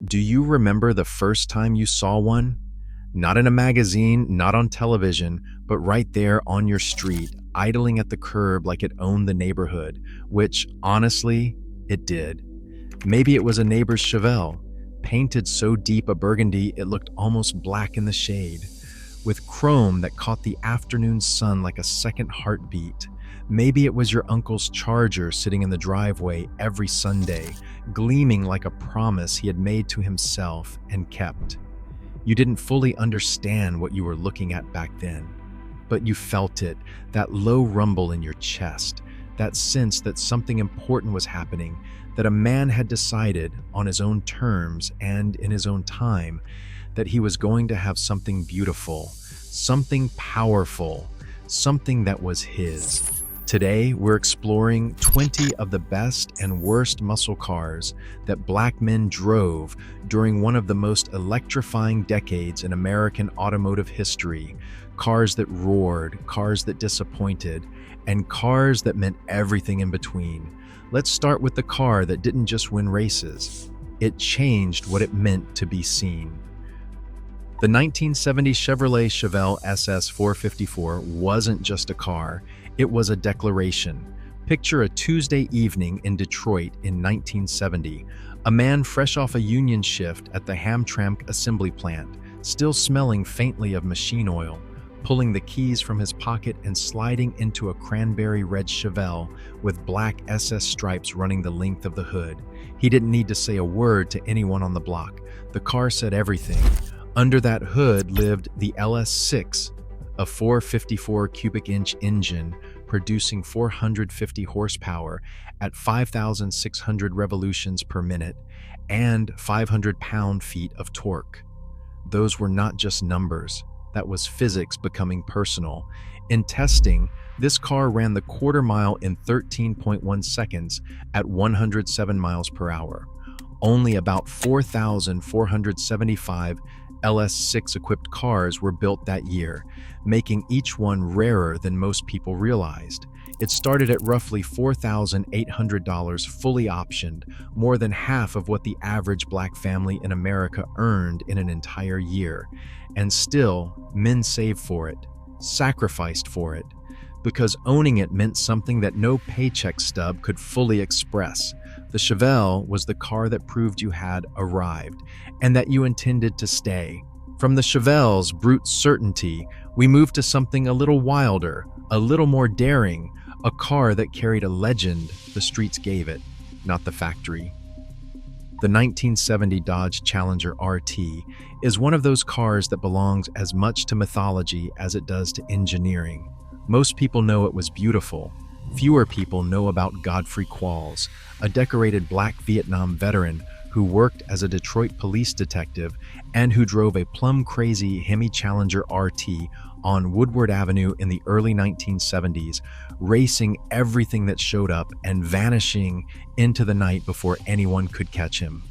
Do you remember the first time you saw one? Not in a magazine, not on television, but right there on your street, idling at the curb like it owned the neighborhood, which, honestly, it did. Maybe it was a neighbor's Chevelle, painted so deep a burgundy it looked almost black in the shade, with chrome that caught the afternoon sun like a second heartbeat. Maybe it was your uncle's Charger sitting in the driveway every Sunday, gleaming like a promise he had made to himself and kept. You didn't fully understand what you were looking at back then, but you felt it, that low rumble in your chest, that sense that something important was happening, that a man had decided on his own terms and in his own time that he was going to have something beautiful, something powerful, something that was his. Today, we're exploring 20 of the best and worst muscle cars that black men drove during one of the most electrifying decades in American automotive history. Cars that roared, cars that disappointed, and cars that meant everything in between. Let's start with the car that didn't just win races. It changed what it meant to be seen. The 1970 Chevrolet Chevelle SS 454 wasn't just a car, it was a declaration. Picture a Tuesday evening in Detroit in 1970. A man fresh off a union shift at the Hamtramck assembly plant, still smelling faintly of machine oil, pulling the keys from his pocket and sliding into a cranberry red Chevelle with black SS stripes running the length of the hood. He didn't need to say a word to anyone on the block. The car said everything. Under that hood lived the LS6, a 454 cubic inch engine producing 450 horsepower at 5,600 revolutions per minute and 500 pound-feet of torque. Those were not just numbers, that was physics becoming personal. In testing, this car ran the quarter mile in 13.1 seconds at 107 miles per hour. Only about 4,475 LS6 equipped cars were built that year, making each one rarer than most people realized. It started at roughly $4,800 fully optioned, more than half of what the average black family in America earned in an entire year. And still, men saved for it, sacrificed for it, because owning it meant something that no paycheck stub could fully express. The Chevelle was the car that proved you had arrived, and that you intended to stay. From the Chevelle's brute certainty, we moved to something a little wilder, a little more daring, a car that carried a legend the streets gave it, not the factory. The 1970 Dodge Challenger RT is one of those cars that belongs as much to mythology as it does to engineering. Most people know it was beautiful. Fewer people know about Godfrey Qualls, a decorated black Vietnam veteran who worked as a Detroit police detective and who drove a plum-crazy Hemi Challenger RT on Woodward Avenue in the early 1970s, racing everything that showed up and vanishing into the night before anyone could catch him.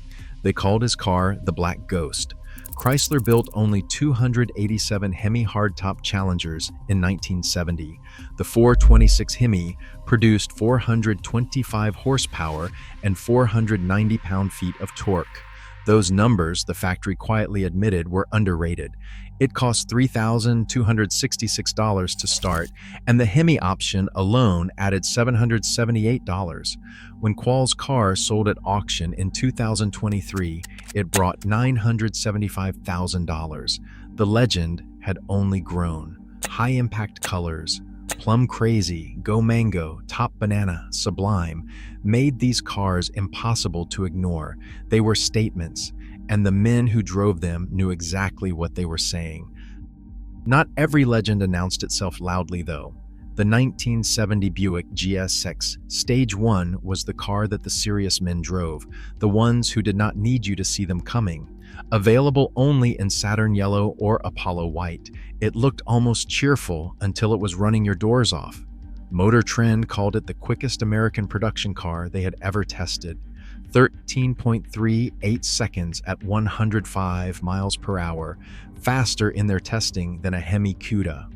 They called his car the Black Ghost. Chrysler built only 287 Hemi hardtop Challengers in 1970. The 426 Hemi produced 425 horsepower and 490 pound-feet of torque. Those numbers, the factory quietly admitted, were underrated. It cost $3,266 to start, and the Hemi option alone added $778. When Qualls' car sold at auction in 2023, it brought $975,000. The legend had only grown. High-impact colors, Plum Crazy, Go Mango, Top Banana, Sublime, made these cars impossible to ignore. They were statements, and the men who drove them knew exactly what they were saying. Not every legend announced itself loudly, though. The 1970 Buick GSX Stage 1 was the car that the serious men drove, the ones who did not need you to see them coming. Available only in Saturn Yellow or Apollo White, it looked almost cheerful until it was running your doors off. Motor Trend called it the quickest American production car they had ever tested. 13.38 seconds at 105 miles per hour, faster in their testing than a Hemi Cuda.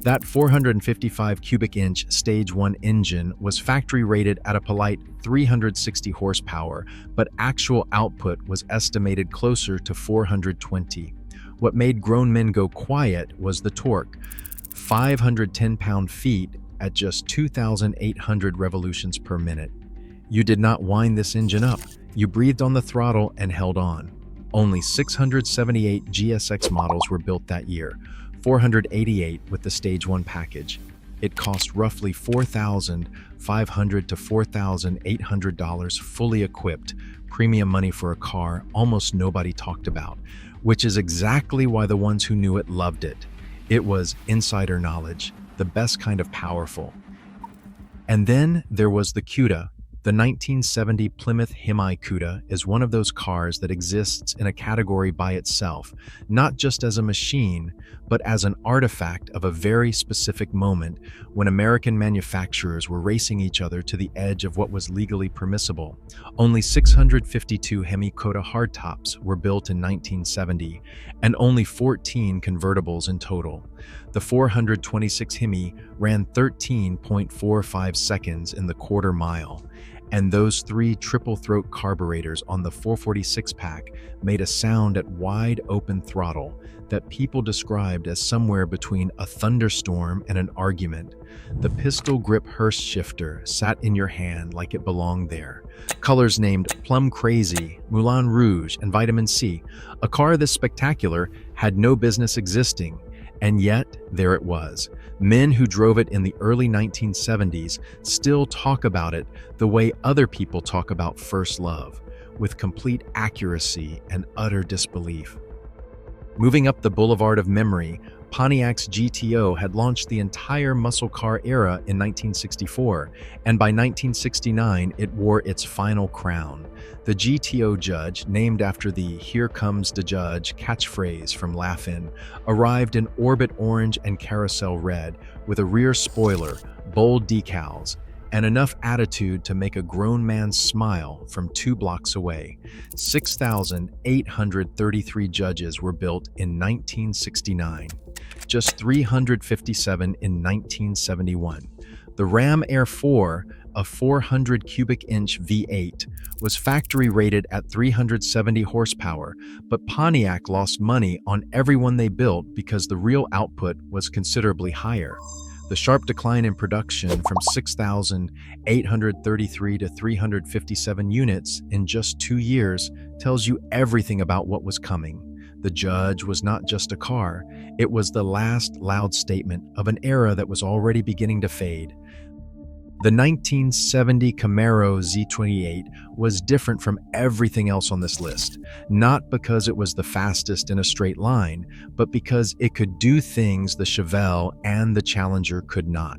That 455 cubic inch Stage 1 engine was factory rated at a polite 360 horsepower, but actual output was estimated closer to 420. What made grown men go quiet was the torque. 510 pound-feet at just 2,800 revolutions per minute. You did not wind this engine up. You breathed on the throttle and held on. Only 678 GSX models were built that year, 488 with the Stage 1 package. It cost roughly $4,500 to $4,800 fully equipped, premium money for a car almost nobody talked about, which is exactly why the ones who knew it loved it. It was insider knowledge, the best kind of powerful. And then there was the Cuda. The 1970 Plymouth Hemi Cuda is one of those cars that exists in a category by itself, not just as a machine, but as an artifact of a very specific moment when American manufacturers were racing each other to the edge of what was legally permissible. Only 652 Hemi Cuda hardtops were built in 1970, and only 14 convertibles in total. The 426 Hemi ran 13.45 seconds in the quarter mile. And those three triple-throat carburetors on the 446 pack made a sound at wide open throttle that people described as somewhere between a thunderstorm and an argument. The pistol grip Hearst shifter sat in your hand like it belonged there. Colors named Plum Crazy, Moulin Rouge, and Vitamin C. A car this spectacular had no business existing. And yet, there it was. Men who drove it in the early 1970s still talk about it the way other people talk about first love, with complete accuracy and utter disbelief. Moving up the boulevard of memory, Pontiac's GTO had launched the entire muscle car era in 1964, and by 1969 it wore its final crown. The GTO Judge, named after the "Here Comes the Judge" catchphrase from Laugh-In, arrived in orbit orange and carousel red, with a rear spoiler, bold decals, and enough attitude to make a grown man smile from 2 blocks away. 6,833 Judges were built in 1969. Just 357 in 1971. The Ram Air 4, a 400 cubic inch V8, was factory rated at 370 horsepower, but Pontiac lost money on everyone they built because the real output was considerably higher. The sharp decline in production from 6,833 to 357 units in just 2 years tells you everything about what was coming. The Judge was not just a car, it was the last loud statement of an era that was already beginning to fade. The 1970 Camaro Z28 was different from everything else on this list, not because it was the fastest in a straight line, but because it could do things the Chevelle and the Challenger could not.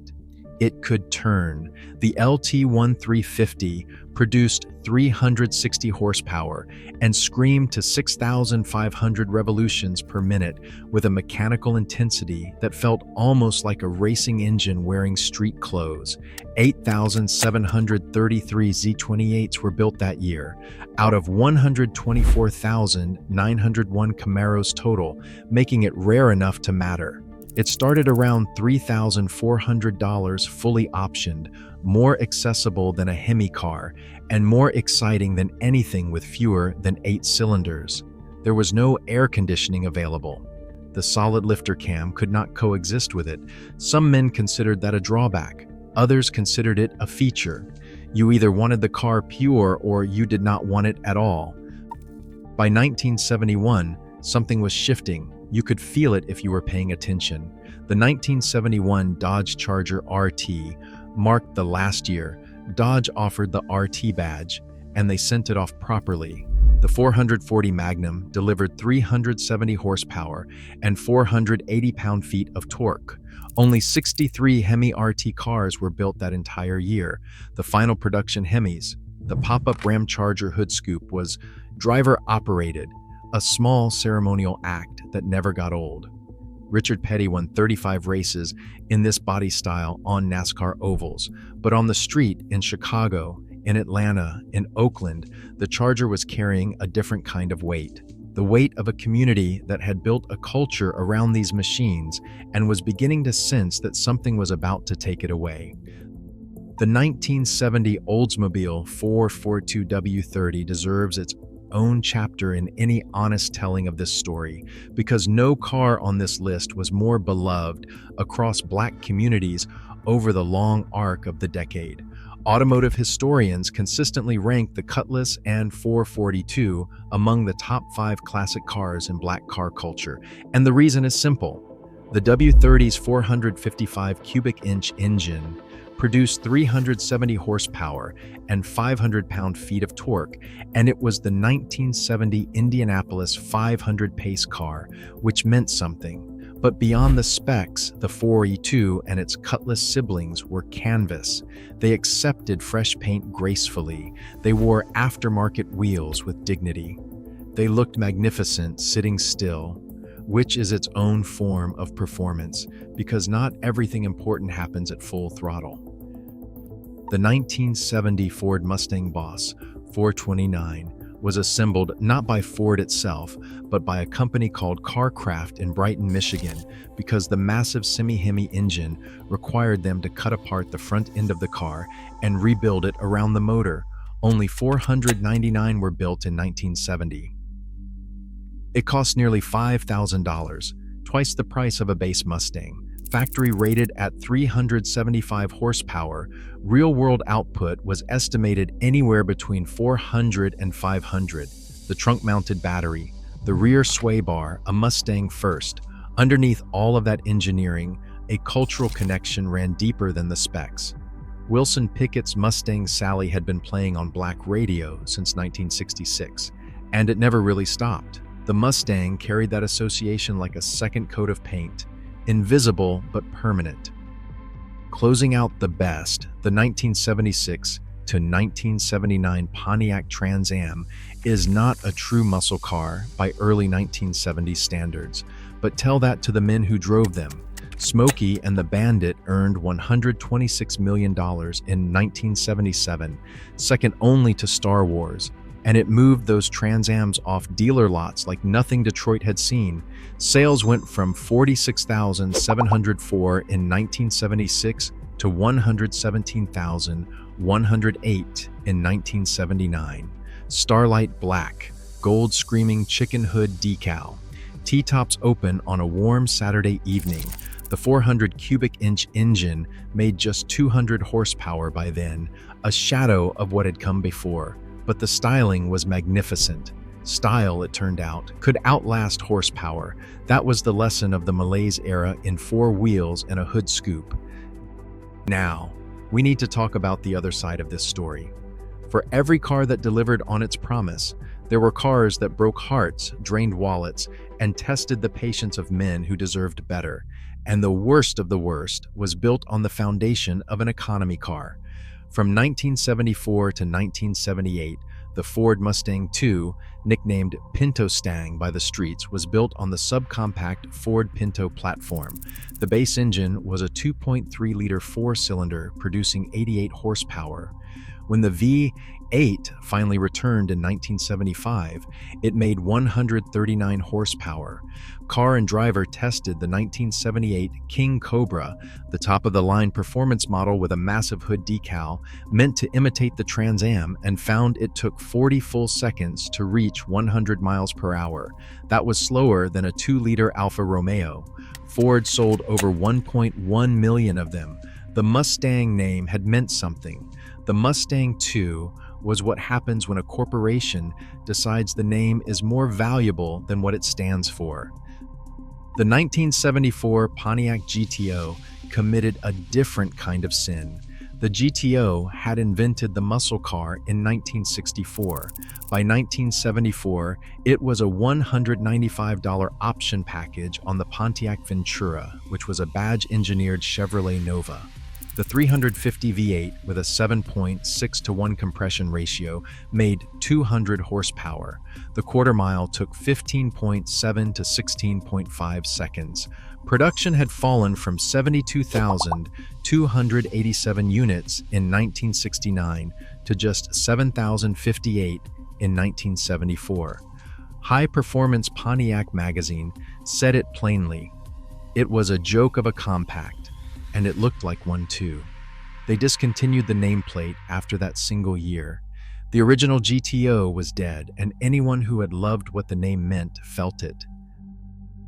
It could turn. The LT1350 produced 360 horsepower and screamed to 6,500 revolutions per minute with a mechanical intensity that felt almost like a racing engine wearing street clothes. 8,733 Z28s were built that year, out of 124,901 Camaros total, making it rare enough to matter. It started around $3,400 fully optioned, more accessible than a Hemi car, and more exciting than anything with fewer than 8 cylinders. There was no air conditioning available. The solid lifter cam could not coexist with it. Some men considered that a drawback. Others considered it a feature. You either wanted the car pure or you did not want it at all. By 1971, something was shifting. You could feel it if you were paying attention. The 1971 Dodge Charger RT marked the last year. Dodge offered the RT badge, and they sent it off properly. The 440 Magnum delivered 370 horsepower and 480 pound-feet of torque. Only 63 Hemi RT cars were built that entire year. The final production Hemis, the pop-up Ramcharger hood scoop, was driver-operated, a small ceremonial act that never got old. Richard Petty won 35 races in this body style on NASCAR ovals, but on the street in Chicago, in Atlanta, in Oakland, the Charger was carrying a different kind of weight. the weight of a community that had built a culture around these machines and was beginning to sense that something was about to take it away. The 1970 Oldsmobile 442 W30 deserves its own chapter in any honest telling of this story, because no car on this list was more beloved across Black communities over the long arc of the decade. Automotive historians consistently rank the Cutlass and 442 among the top 5 classic cars in Black car culture, and the reason is simple. The W30's 455 cubic inch engine produced 370 horsepower and 500 pound-feet of torque, and it was the 1970 Indianapolis 500 pace car, which meant something. But beyond the specs, the 442 and its Cutlass siblings were canvas. They accepted fresh paint gracefully. They wore aftermarket wheels with dignity. They looked magnificent sitting still, which is its own form of performance, because not everything important happens at full throttle. The 1970 Ford Mustang Boss 429 was assembled not by Ford itself, but by a company called CarCraft in Brighton, Michigan, because the massive semi-Hemi engine required them to cut apart the front end of the car and rebuild it around the motor. Only 499 were built in 1970. It cost nearly $5,000, twice the price of a base Mustang. Factory rated at 375 horsepower, real-world output was estimated anywhere between 400 and 500. The trunk-mounted battery, the rear sway bar, a Mustang first. Underneath all of that engineering, a cultural connection ran deeper than the specs. Wilson Pickett's Mustang Sally had been playing on Black radio since 1966, and it never really stopped. The Mustang carried that association like a second coat of paint, invisible but permanent. Closing out the best, the 1976 to 1979 Pontiac Trans Am is not a true muscle car by early 1970s standards, but tell that to the men who drove them. Smokey and the Bandit earned $126 million in 1977, second only to Star Wars, and it moved those Trans Ams off dealer lots like nothing Detroit had seen. Sales went from 46,704 in 1976 to 117,108 in 1979. Starlight Black, gold screaming chicken hood decal. T-tops open on a warm Saturday evening. The 400 cubic inch engine made just 200 horsepower by then, a shadow of what had come before. But the styling was magnificent. Style, it turned out, could outlast horsepower. That was the lesson of the malaise era in 4 wheels and a hood scoop. Now, we need to talk about the other side of this story. For every car that delivered on its promise, there were cars that broke hearts, drained wallets, and tested the patience of men who deserved better. And the worst of the worst was built on the foundation of an economy car. From 1974 to 1978, the Ford Mustang II, nicknamed Pinto Stang by the streets, was built on the subcompact Ford Pinto platform. The base engine was a 2.3-liter 4-cylinder producing 88 horsepower. When the V8 finally returned in 1975, it made 139 horsepower. Car and Driver tested the 1978 King Cobra, the top-of-the-line performance model with a massive hood decal, meant to imitate the Trans Am, and found it took 40 full seconds to reach 100 miles per hour. That was slower than a 2-liter Alfa Romeo. Ford sold over 1.1 million of them. The Mustang name had meant something. The Mustang II was what happens when a corporation decides the name is more valuable than what it stands for. The 1974 Pontiac GTO committed a different kind of sin. The GTO had invented the muscle car in 1964. By 1974, it was a $195 option package on the Pontiac Ventura, which was a badge-engineered Chevrolet Nova. The 350 V8 with a 7.6-to-1 compression ratio made 200 horsepower. The quarter mile took 15.7 to 16.5 seconds. Production had fallen from 72,287 units in 1969 to just 7,058 in 1974. High Performance Pontiac magazine said it plainly. It was a joke of a compact, and it looked like one too. They discontinued the nameplate after that single year. The original GTO was dead, and anyone who had loved what the name meant felt it.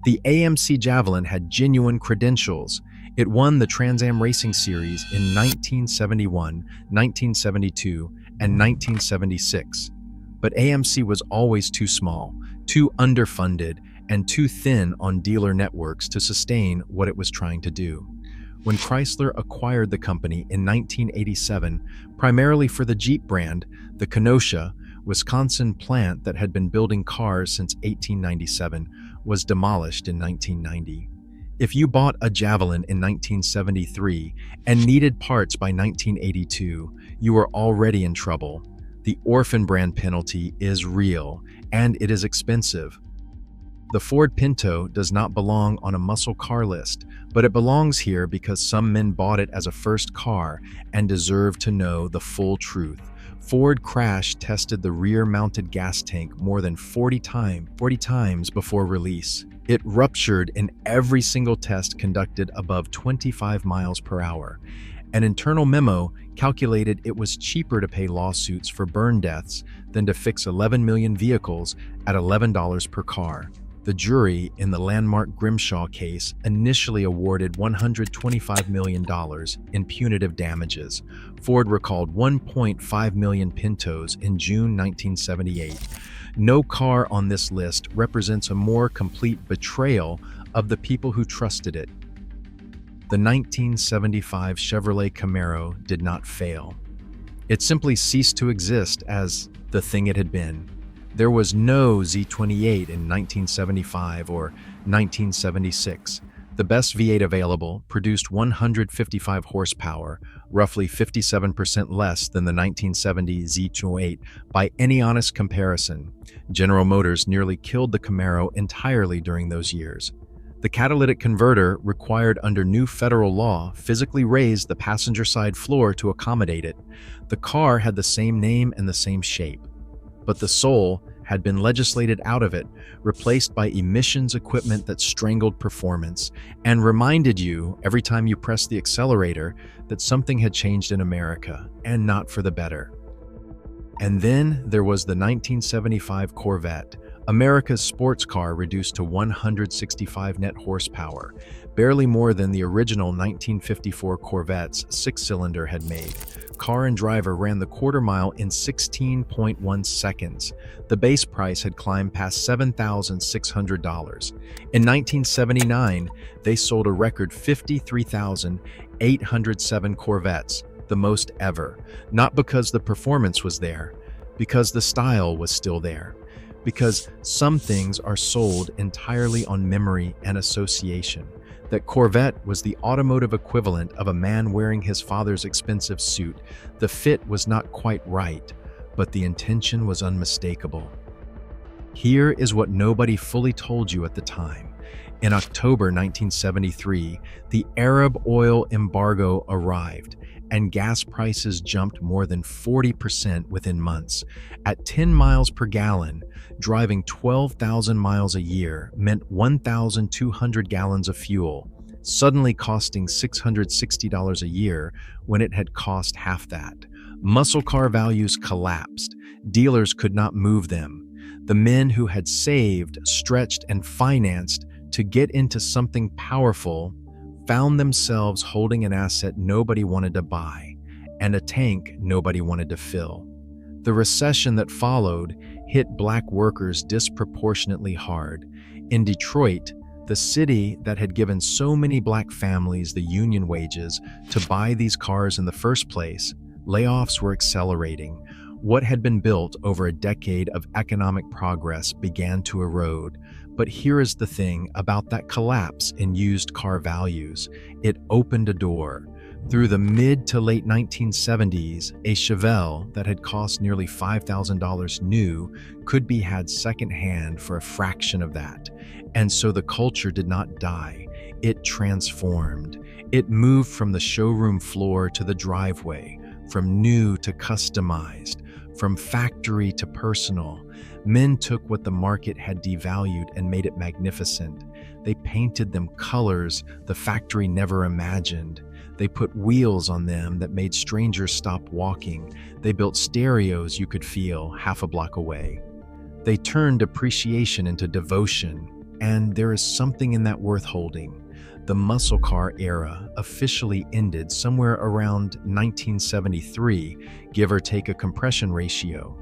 The AMC Javelin had genuine credentials. It won the Trans Am Racing Series in 1971, 1972, and 1976. But AMC was always too small, too underfunded, and too thin on dealer networks to sustain what it was trying to do. When Chrysler acquired the company in 1987, primarily for the Jeep brand, the Kenosha, Wisconsin plant that had been building cars since 1897 was demolished in 1990. If you bought a Javelin in 1973 and needed parts by 1982, you were already in trouble. The orphan brand penalty is real, and it is expensive. The Ford Pinto does not belong on a muscle car list, but it belongs here because some men bought it as a first car and deserve to know the full truth. Ford crash tested the rear-mounted gas tank more than 40 times before release. It ruptured in every single test conducted above 25 miles per hour. An internal memo calculated it was cheaper to pay lawsuits for burn deaths than to fix 11 million vehicles at $11 per car. The jury in the landmark Grimshaw case initially awarded $125 million in punitive damages. Ford recalled 1.5 million Pintos in June 1978. No car on this list represents a more complete betrayal of the people who trusted it. The 1975 Chevrolet Camaro did not fail. It simply ceased to exist as the thing it had been. There was no Z28 in 1975 or 1976. The best V8 available produced 155 horsepower, roughly 57% less than the 1970 Z28 by any honest comparison. General Motors nearly killed the Camaro entirely during those years. The catalytic converter, required under new federal law, physically raised the passenger side floor to accommodate it. The car had the same name and the same shape, but the soul had been legislated out of it, replaced by emissions equipment that strangled performance and reminded you every time you pressed the accelerator that something had changed in America, and not for the better. And then there was the 1975 Corvette, America's sports car reduced to 165 net horsepower, barely more than the original 1954 Corvette's six-cylinder had made. Car and driver ran the quarter mile in 16.1 seconds. The base price had climbed past $7,600. In 1979, they sold a record 53,807 Corvettes, the most ever, not because the performance was there, because the style was still there. Because some things are sold entirely on memory and association. That Corvette was the automotive equivalent of a man wearing his father's expensive suit. The fit was not quite right, but the intention was unmistakable. Here is what nobody fully told you at the time. In October 1973, the Arab oil embargo arrived, and gas prices jumped more than 40% within months. At 10 miles per gallon, driving 12,000 miles a year meant 1,200 gallons of fuel, suddenly costing $660 a year when it had cost half that. Muscle car values collapsed. Dealers could not move them. The men who had saved, stretched, and financed to get into something powerful found themselves holding an asset nobody wanted to buy and a tank nobody wanted to fill. The recession that followed hit black workers disproportionately hard. In Detroit, the city that had given so many black families the union wages to buy these cars in the first place, layoffs were accelerating. What had been built over a decade of economic progress began to erode. But here is the thing about that collapse in used car values. It opened a door. Through the mid to late 1970s, a Chevelle that had cost nearly $5,000 new could be had secondhand for a fraction of that. And so the culture did not die. It transformed. It moved from the showroom floor to the driveway, from new to customized, from factory to personal. Men took what the market had devalued and made it magnificent. They painted them colors the factory never imagined. They put wheels on them that made strangers stop walking. They built stereos you could feel half a block away. They turned appreciation into devotion, and there is something in that worth holding. The muscle car era officially ended somewhere around 1973, give or take a compression ratio.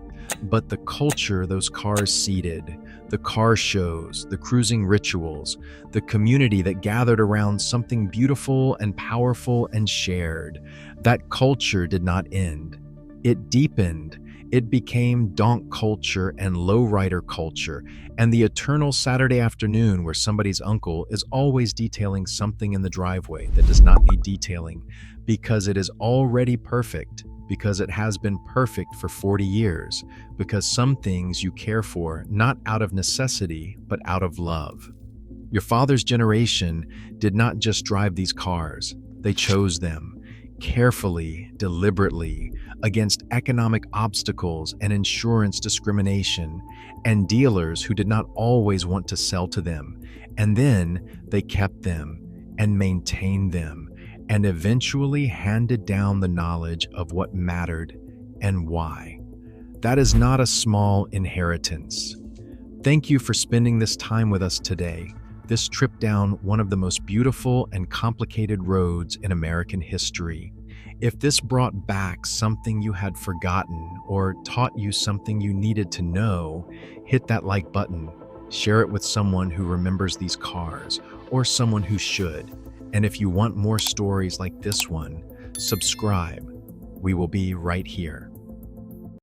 But the culture those cars seeded, the car shows, the cruising rituals, the community that gathered around something beautiful and powerful and shared, that culture did not end. It deepened. It became donk culture and lowrider culture, and the eternal Saturday afternoon where somebody's uncle is always detailing something in the driveway that does not need detailing because it is already perfect, because it has been perfect for 40 years, because some things you care for not out of necessity, but out of love. Your father's generation did not just drive these cars, they chose them carefully, deliberately, against economic obstacles and insurance discrimination, and dealers who did not always want to sell to them. And then they kept them and maintained them and eventually handed down the knowledge of what mattered and why. That is not a small inheritance. Thank you for spending this time with us today, this trip down one of the most beautiful and complicated roads in American history. If this brought back something you had forgotten or taught you something you needed to know, hit that like button, share it with someone who remembers these cars or someone who should. And if you want more stories like this one, subscribe. We will be right here.